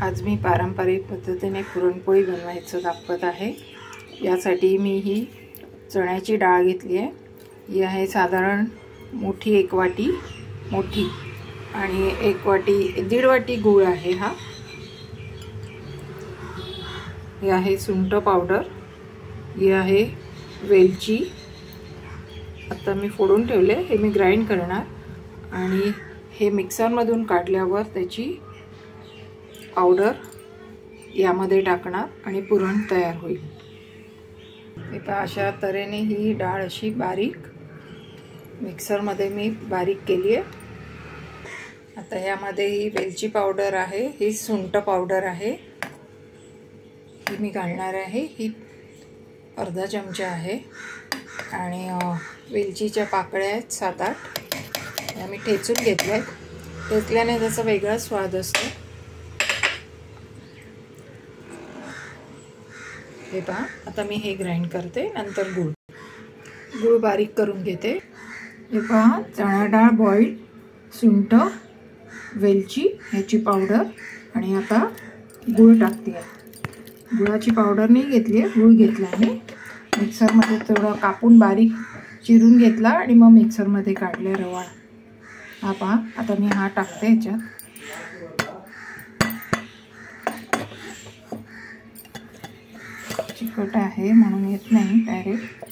आज मी पारंपरिक पद्धतीने पुरणपोळी बनवायचं दाखवत आहे। यासाठी मी ही चण्याची डाळ घेतली आहे। ही आहे साधारण मोठी 1 वाटी मोठी आणि 1 वाटी 1.5 वाटी गूळ आहे। हे आहे सुंठ पावडर, ही आहे वेलची। आता मी फोडून ठेवले, हे मी ग्राइंड करणार आणि हे मिक्सर मधून काढल्यावर त्याची पावडर यामध्ये टाकणार आणि पुरण तयार होईल। आता अशा तऱ्हेने ही डाळ अशी बारीक मिक्सर मध्ये मी बारीक केली आहे। आता यामध्ये ही वेलची पावडर आहे, ही सुंठ पावडर आहे, ही मी घालणार आहे। ही अर्धा चमचा आहे आणि वेलचीच्या पाकळ्या आहेत 7-8, मी ठेचून घेतल्या। ठेचल्याने त्याचा वेगळा स्वाद असतो। हे पहा, आता मी हे ग्राइंड करते, नंतर गूळ बारीक करून घेते। हे पहा, चणा डाळ बॉईल, सुंठ, वेलची ह्याची पावडर आणि आता गूळ टाकते। गुळाची पावडर नाही घेतली आहे, गूळ घेतला मी मिक्सर मध्ये थोडं कापून बारीक चिरून घेतला आणि मग मिक्सर मध्ये काढले रवा। हा पहा, आता मी हा टाकते ह्याच्यात। चिकट आहे म्हणून येत नाही डायरेक्ट।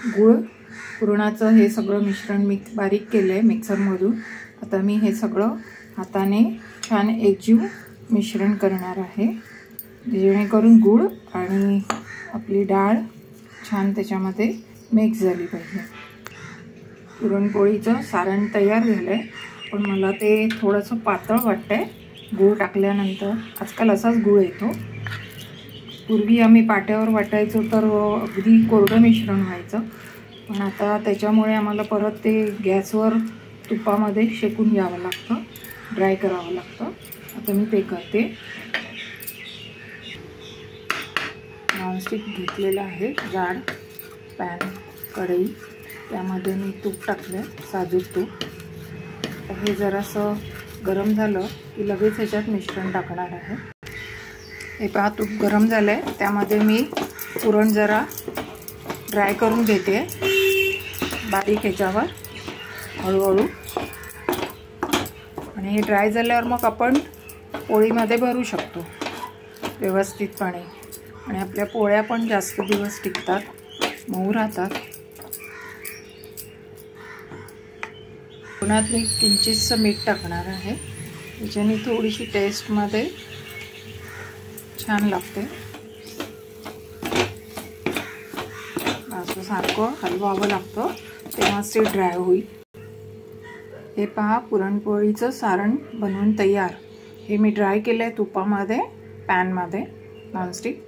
गूळ पुरणाचं हे सगळं मिश्रण मी बारीक केलंय मिक्सर मधून। आता मी हे सगळं हाताने छान एकजीव मिश्रण करणार आहे, जेणेकरून गूळ आणि आपली डाळ छान त्याच्यामध्ये मिक्स झाली पाहिजे। पुरणपोळीचं सारण तयार झालंय, पण मला ते थोडंसं पातळ वाटतंय गूळ टाकल्यानंतर। आजकाल असाच गूळ येतो, पूर्वी आम्ही पाट्यावर वाटायचो तर अगदी कोरडं मिश्रण व्हायचं, पण आता त्याच्यामुळे आम्हाला परत ते गॅसवर तुपामध्ये शेकून घ्यावं लागतं, ड्राय करावं लागतं। आता मी ते करते। नॉनस्टिक घेतलेलं आहे जाड पॅन कढई, त्यामध्ये मी तूप टाकलं, साजूक तूप। हे जरासं गरम झालं की लगेच ह्याच्यात मिश्रण टाकणार आहे। हे पहा, तूप गरम झालंय, त्यामध्ये मी पुरण जरा ड्राय करून घेते बारीक ह्याच्यावर हळूहळू। आणि हे ड्राय झाल्यावर मग आपण पोळीमध्ये भरू शकतो व्यवस्थितपणे, आणि आपल्या पोळ्या पण जास्त दिवस टिकतात, मऊ राहतात। पुन्हा मी किंचितसं मीठ टाकणार आहे, त्याच्याने थोडीशी टेस्टमध्ये छान लागते। असं सारखं हलवावं लागतं, तेव्हाच ते ड्राय होईल। हे पहा, पुरणपोळीचं सारण बनवून तयार। हे मी ड्राय केलंय तुपामध्ये, पॅनमध्ये नॉनस्टिक।